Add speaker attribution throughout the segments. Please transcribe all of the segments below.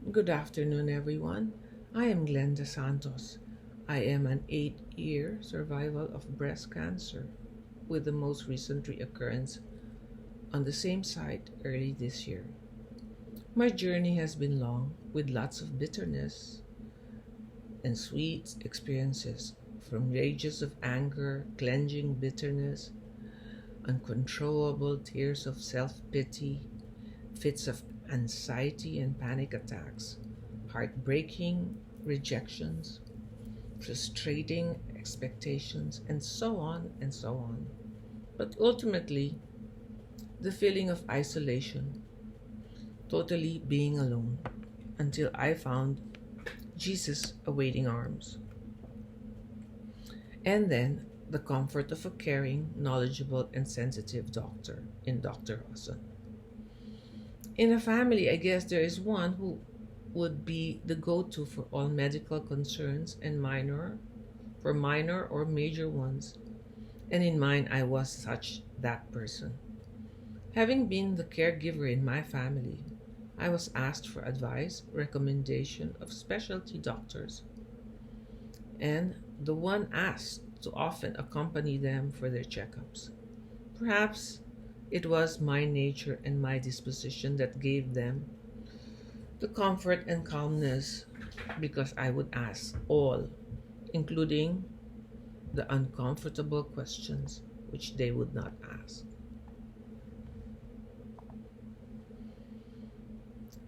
Speaker 1: Good afternoon, everyone. I am Glenda Santos. I am an 8-year survival of breast cancer with the most recent reoccurrence on the same site early this year. My journey has been long with lots of bitterness and sweet experiences, from rages of anger, cleansing bitterness, uncontrollable tears of self pity, fits of anxiety and panic attacks, heartbreaking rejections, frustrating expectations, and so on and so on. But ultimately, the feeling of isolation, totally being alone, until I found Jesus' awaiting arms. And then the comfort of a caring, knowledgeable, and sensitive doctor in Dr. Hassan. In a family, I guess there is one who would be the go-to for all medical concerns and minor or major ones. And in mine, I was such that person. Having been the caregiver in my family, I was asked for advice, recommendation of specialty doctors, and the one asked to often accompany them for their checkups. Perhaps it was my nature and my disposition that gave them the comfort and calmness because I would ask all, including the uncomfortable questions which they would not ask.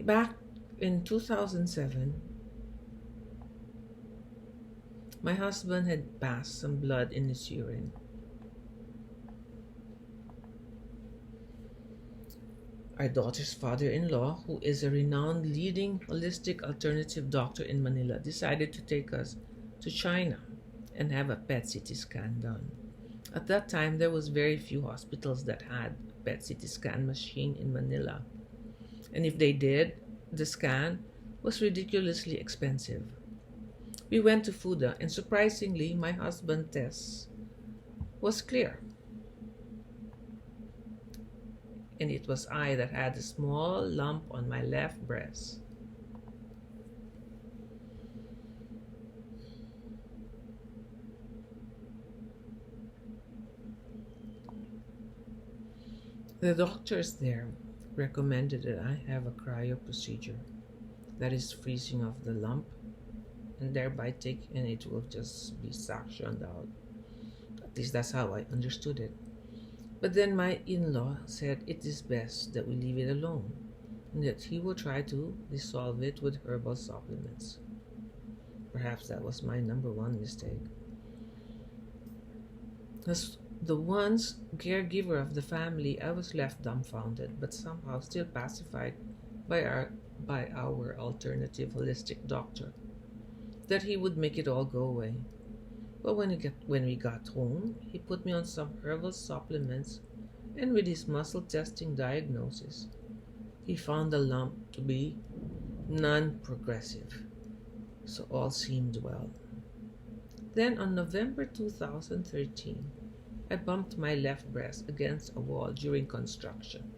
Speaker 1: Back in 2007, my husband had passed some blood in his urine. Our daughter's father in law, who is a renowned leading holistic alternative doctor in Manila, decided to take us to China and have a PET CT scan done. At that time, there was very few hospitals that had a PET CT scan machine in Manila. And if they did, the scan was ridiculously expensive. We went to FUDA, and surprisingly, my husband's test was clear. And it was I that had a small lump on my left breast. The doctors there recommended that I have a cryo procedure, that is freezing of the lump, and thereby and it will just be suctioned out. At least that's how I understood it. But then my in-law said it is best that we leave it alone, and that he will try to dissolve it with herbal supplements. Perhaps that was my number one mistake. As the once caregiver of the family, I was left dumbfounded, but somehow still pacified by our alternative holistic doctor, that he would make it all go away. But when we got home, he put me on some herbal supplements, and with his muscle testing diagnosis, he found the lump to be non-progressive. So all seemed well. Then on November 2013, I bumped my left breast against a wall during construction.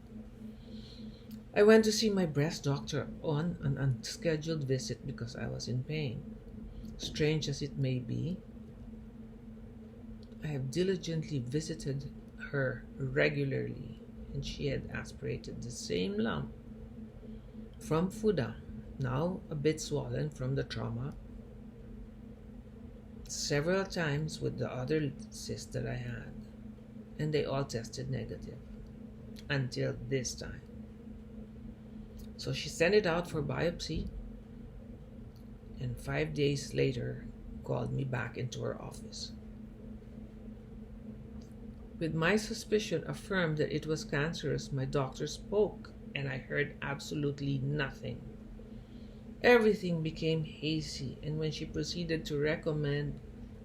Speaker 1: I went to see my breast doctor on an unscheduled visit because I was in pain. Strange as it may be, I have diligently visited her regularly, and she had aspirated the same lump from FUDA, now a bit swollen from the trauma, several times with the other cysts that I had, and they all tested negative until this time. So she sent it out for biopsy, and 5 days later called me back into her office. With my suspicion affirmed that it was cancerous, my doctor spoke, and I heard absolutely nothing. Everything became hazy, and when she proceeded to recommend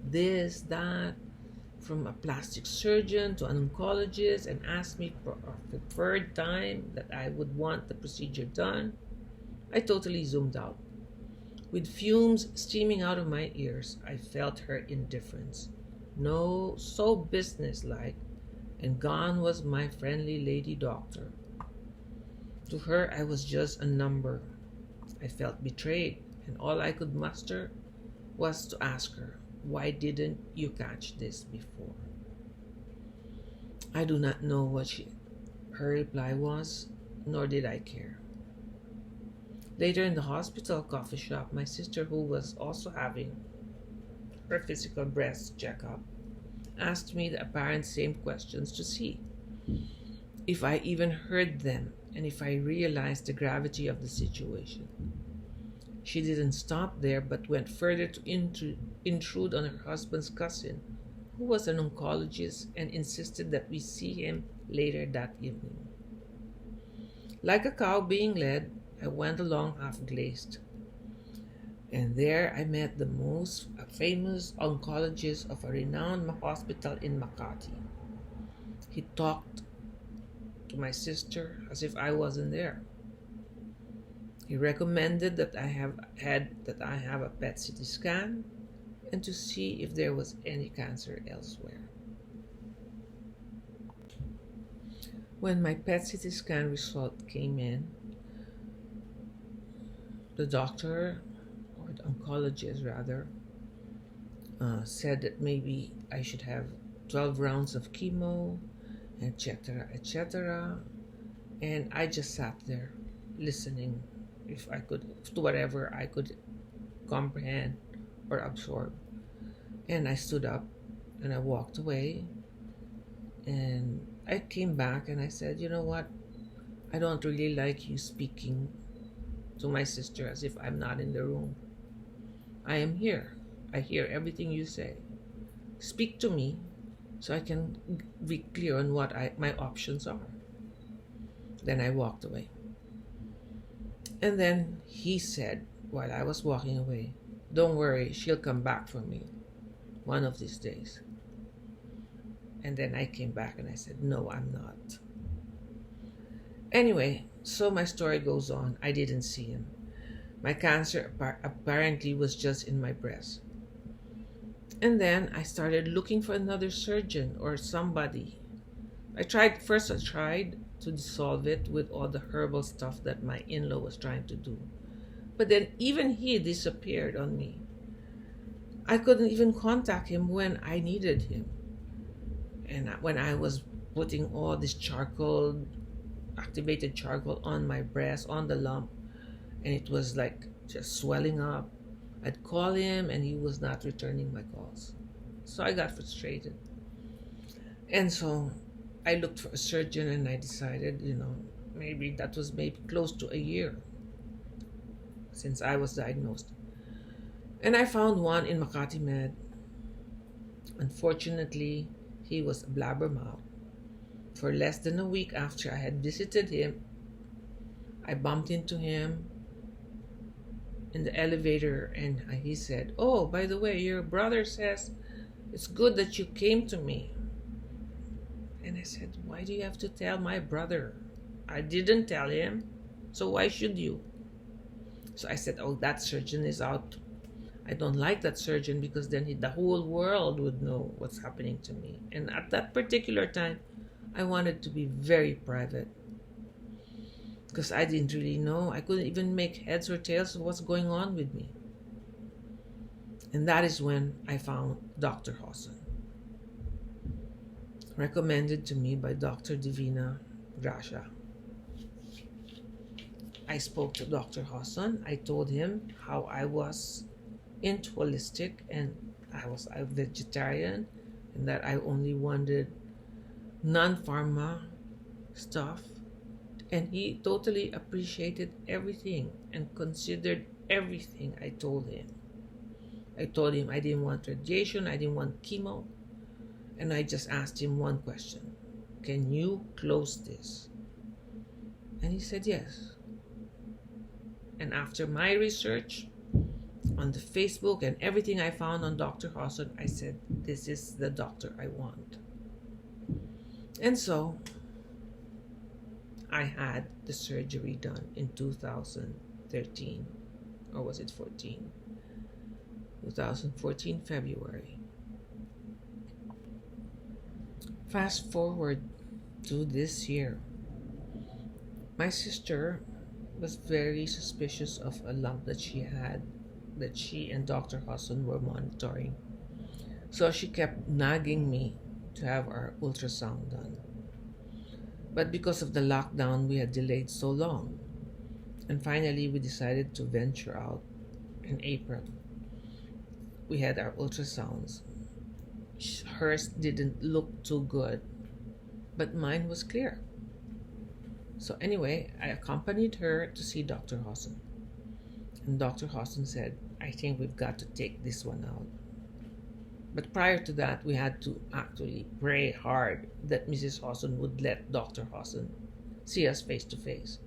Speaker 1: this, that, from a plastic surgeon to an oncologist, and asked me for a preferred time that I would want the procedure done, I totally zoomed out. With fumes steaming out of my ears, I felt her indifference. No, so businesslike, and gone was my friendly lady doctor. To her, I was just a number. I felt betrayed, and all I could muster was to ask her, "Why didn't you catch this before?" I do not know what her reply was, nor did I care. Later in the hospital coffee shop, my sister, who was also having her physical breast checkup, asked me the apparent same questions to see if I even heard them and if I realized the gravity of the situation. She didn't stop there but went further to intrude on her husband's cousin, who was an oncologist, and insisted that we see him later that evening. Like a cow being led, I went along half glazed, and there I met the most famous oncologist of a renowned hospital in Makati. He talked to my sister as if I wasn't there. He recommended that I have a PET CT scan and to see if there was any cancer elsewhere. When my PET CT scan result came in, the doctor, or the oncologist rather, said that maybe I should have 12 rounds of chemo, etc., etc. And I just sat there listening if I could to whatever I could comprehend or absorb. And I stood up and I walked away, and I came back and I said, "You know what? I don't really like you speaking to my sister as if I'm not in the room. I am here. I hear everything you say. Speak to me so I can be clear on what my options are." Then I walked away. And then he said, while I was walking away, "Don't worry, she'll come back for me one of these days." And then I came back and I said, "No, I'm not." Anyway, so my story goes on. I didn't see him. My cancer apparently was just in my breast. And then I started looking for another surgeon or somebody. I tried to dissolve it with all the herbal stuff that my in-law was trying to do. But then even he disappeared on me. I couldn't even contact him when I needed him. And when I was putting all this activated charcoal on my breast, on the lump, and it was like just swelling up, I'd call him and he was not returning my calls. So I got frustrated. And so I looked for a surgeon, and I decided, maybe that was maybe close to a year since I was diagnosed. And I found one in Makati Med. Unfortunately, he was a blabbermouth. For less than a week after I had visited him, I bumped into him in the elevator, and he said, "Oh, by the way, your brother says it's good that you came to me." And I said, "Why do you have to tell my brother? I didn't tell him, so why should you?" So I said, "Oh, that surgeon is out. I don't like that surgeon because then the whole world would know what's happening to me." And at that particular time, I wanted to be very private because I didn't really know. I couldn't even make heads or tails of what's going on with me. And that is when I found Dr. Hawson, recommended to me by Dr. Divina Gracia. I spoke to Dr. Hawson. I told him how I was into holistic and I was a vegetarian and that I only wanted non-pharma stuff. And he totally appreciated everything and considered everything I told him. I told him I didn't want radiation, I didn't want chemo. And I just asked him one question: "Can you close this?" And he said yes. And after my research on the Facebook and everything I found on Dr. Hawson, I said, "This is the doctor I want." And so I had the surgery done in 2013, or was it 14? 2014 February. Fast forward to this year. My sister was very suspicious of a lump that she had, that she and Dr. Hassan were monitoring. So she kept nagging me to have our ultrasound done. But because of the lockdown, we had delayed so long. And finally, we decided to venture out in April. We had our ultrasounds. Hers didn't look too good, but mine was clear. So, anyway, I accompanied her to see Dr. Hassan. And Dr. Hassan said, I think we've got to take this one out. But prior to that, we had to actually pray hard that Mrs. Hassan would let Dr. Hassan see us face to face.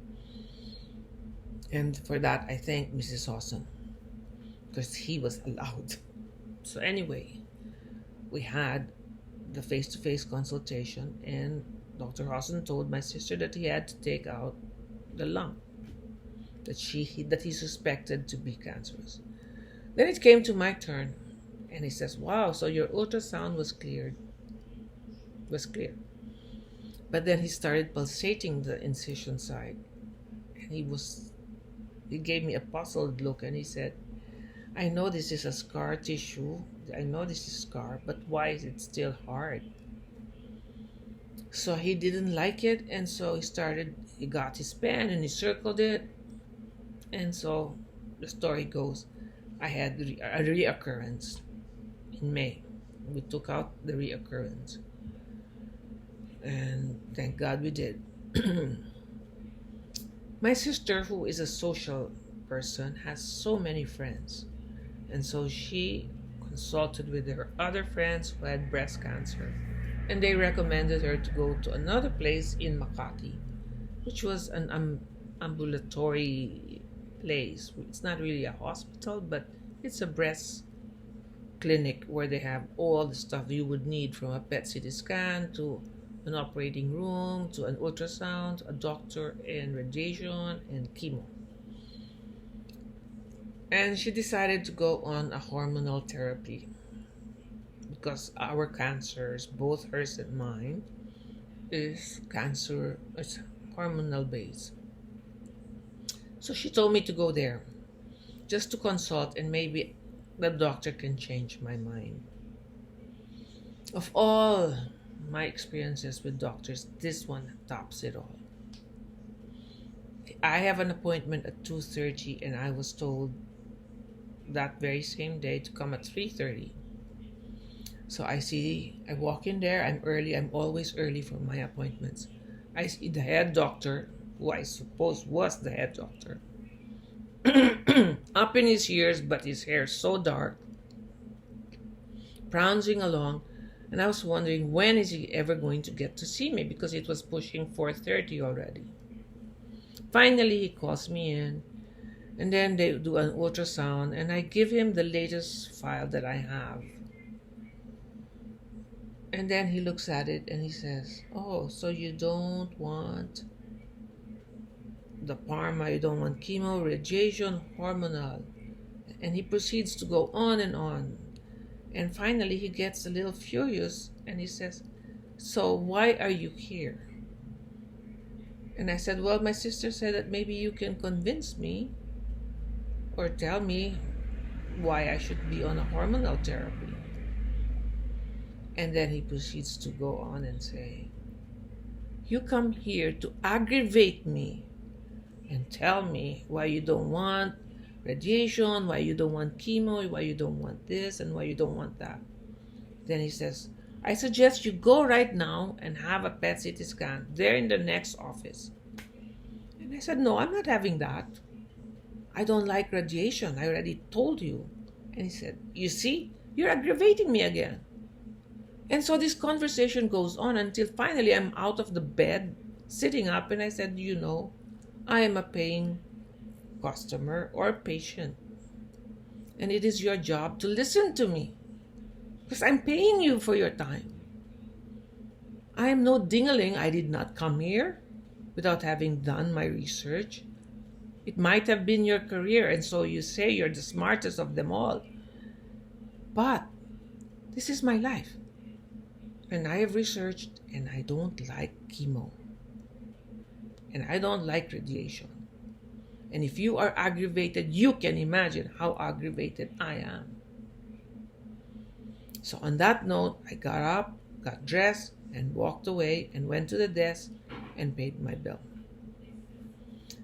Speaker 1: And for that, I thank Mrs. Hassan because he was allowed. So anyway, we had the face-to-face consultation, and Dr. Hassan told my sister that he had to take out the lump that he suspected to be cancerous. Then it came to my turn, and he says, "Wow, so your ultrasound was clear." But then he started pulsating the incision side, and he gave me a puzzled look, and he said, "I know this is a scar tissue. I know this is scar, but why is it still hard?" So he didn't like it, and so he got his pen and he circled it. And so the story goes, I had a reoccurrence in May. We took out the reoccurrence. And thank God we did. My sister, who is a social person, has so many friends. And so she consulted with her other friends who had breast cancer. And they recommended her to go to another place in Makati, which was an ambulatory place. It's not really a hospital, but it's a breast clinic where they have all the stuff you would need, from a PET CT scan to an operating room to an ultrasound, a doctor, and radiation and chemo. And she decided to go on a hormonal therapy because our cancers, both hers and mine, is hormonal based. So she told me to go there just to consult, and maybe the doctor can change my mind. Of all my experiences with doctors, this one tops it all. I have an appointment at 2:30, and I was told that very same day to come at 3:30. So I walk in there, I'm early, I'm always early for my appointments. I see the head doctor, who I suppose was the head doctor, up in his years, but his hair so dark, prouncing along, and I was wondering, when is he ever going to get to see me, because it was pushing 4:30 already. Finally, he calls me in, and then they do an ultrasound, and I give him the latest file that I have. And then he looks at it and he says, "Oh, so you don't want the Parma, you don't want chemo, radiation, hormonal." And he proceeds to go on and on. And finally he gets a little furious and he says, "So why are you here?" And I said, "Well, my sister said that maybe you can convince me or tell me why I should be on a hormonal therapy." And then he proceeds to go on and say, "You come here to aggravate me and tell me why you don't want radiation, why you don't want chemo, why you don't want this, and why you don't want that." Then he says, "I suggest you go right now and have a PET CT scan there in the next office." And I said, "No, I'm not having that. I don't like radiation. I already told you." And he said, "You see, you're aggravating me again." And so this conversation goes on until finally I'm out of the bed, sitting up, and I said, "I am a paying customer or patient, and it is your job to listen to me because I'm paying you for your time. I am no dingaling. I did not come here without having done my research. It might have been your career, and so you say you're the smartest of them all. But this is my life. And I have researched, and I don't like chemo. And I don't like radiation. And if you are aggravated, you can imagine how aggravated I am. So, on that note, I got up, got dressed, and walked away and went to the desk and paid my bill.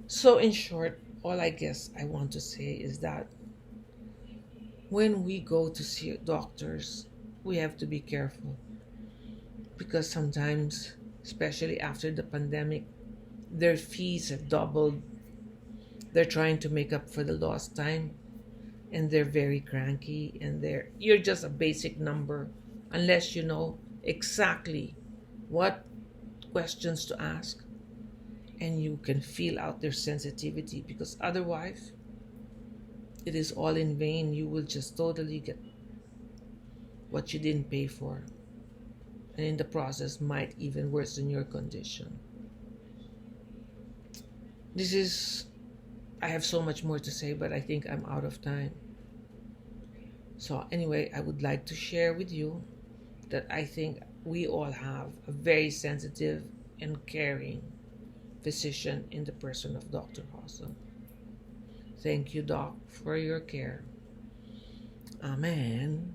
Speaker 1: So, in short, all I guess I want to say is that when we go to see doctors, we have to be careful because sometimes, especially after the pandemic, their fees have doubled. They're trying to make up for the lost time, and they're very cranky, and you're just a basic number unless you know exactly what questions to ask and you can feel out their sensitivity, because otherwise it is all in vain. You will just totally get what you didn't pay for, and in the process might even worsen your condition. This is I have so much more to say, but I think I'm out of time. So anyway, I would like to share with you that I think we all have a very sensitive and caring physician in the person of Dr. Hassan. Thank you, Doc, for your care. Amen.